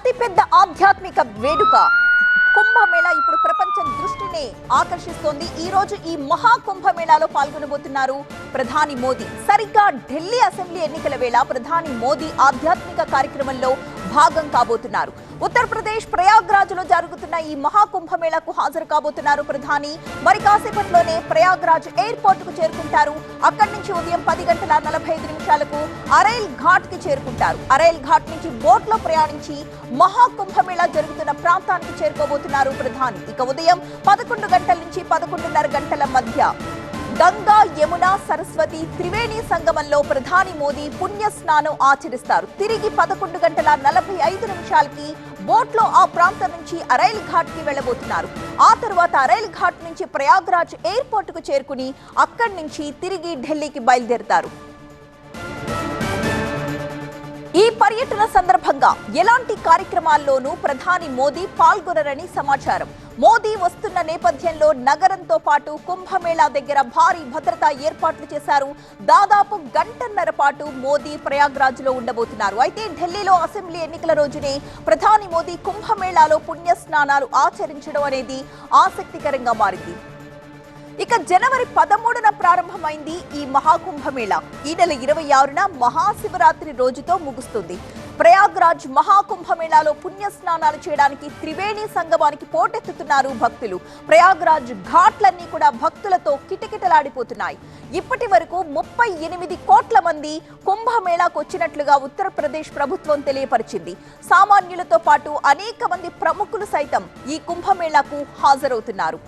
అతిపెద్ద ఆధ్యాత్మిక వేడుక కుంభమేళా ఇప్పుడు ప్రపంచం దృష్టిని ఆకర్షిస్తోంది. ఈ రోజు ఈ మహా కుంభమేళాలో పాల్గొనబోతున్నారు ప్రధాని మోదీ. సరిగ్గా ఢిల్లీ అసెంబ్లీ ఎన్నికల వేళ ప్రధాని మోదీ ఆధ్యాత్మిక కార్యక్రమంలో భాగం కాబోతున్నారు. ఉత్తరప్రదేశ్ ప్రయాగ్రాజ్ లో జరుగుతున్న ఈ మహా కుంభమేళాకు హాజరు కాబోతున్నారు ప్రధాని. మరి కాసేపట్లోనే ప్రయాగ్రాజ్ ఎయిర్పోర్ట్ కు చేరుకుంటారు. అక్కడి నుంచి ఉదయం 10:45 అరైల్ ఘాట్ కి చేరుకుంటారు. అరైల్ ఘాట్ నుంచి బోట్ లో ప్రయాణించి మహా కుంభమేళా జరుగుతున్న ప్రాంతానికి చేరుకోబోతున్నారు ప్రధాని. ఇక ఉదయం 11 గంటల నుంచి 11:30 గంటల మధ్య గంగా, యమున, సరస్వతి త్రివేణి సంగమంలో ప్రధాని మోదీ పుణ్య స్నానం ఆచరిస్తారు. తిరిగి 11:45 బోట్ లో ఆ ప్రాంతం నుంచి అరైల్ ఘాట్ కి వెళ్లబోతున్నారు. ఆ తర్వాత అరైల్ ఘాట్ నుంచి ప్రయాగ్రాజ్ ఎయిర్పోర్ట్ కు చేరుకుని అక్కడి నుంచి తిరిగి ఢిల్లీకి బయలుదేరుతారు. ఈ పర్యటన సందర్భంగా ఎలాంటి కార్యక్రమాల్లోనూ ప్రధాని మోదీ పాల్గొనరని సమాచారం. మోదీ వస్తున్న నేపథ్యంలో నగరంతో పాటు కుంభమేళా దగ్గర భారీ భద్రతా ఏర్పాట్లు చేశారు. దాదాపు గంటన్నర పాటు మోదీ ప్రయాగ్రాజ్ లో ఉండబోతున్నారు. అయితే ఢిల్లీలో అసెంబ్లీ ఎన్నికల రోజునే ప్రధాని మోదీ కుంభమేళాలో పుణ్య స్నానాలు ఆచరించడం అనేది ఆసక్తికరంగా మారింది. ఇక జనవరి 13న ప్రారంభమైంది ఈ మహాకుంభమేళా. ఈ నెల 26న మహాశివరాత్రి రోజుతో ముగుస్తుంది. ప్రయాగ్రాజ్ మహాకుంభమేళాలో పుణ్య స్నానాలు చేయడానికి త్రివేణి సంగమానికి పోటెత్తుతున్నారు భక్తులు. ప్రయాగ్రాజ్ ఘాట్లన్నీ కూడా భక్తులతో కిటకిటలాడిపోతున్నాయి. ఇప్పటి వరకు 38 కోట్ల మంది కుంభమేళాకు వచ్చినట్లుగా ఉత్తరప్రదేశ్ ప్రభుత్వం తెలియపరిచింది. సామాన్యులతో పాటు అనేక మంది ప్రముఖులు సైతం ఈ కుంభమేళాకు హాజరవుతున్నారు.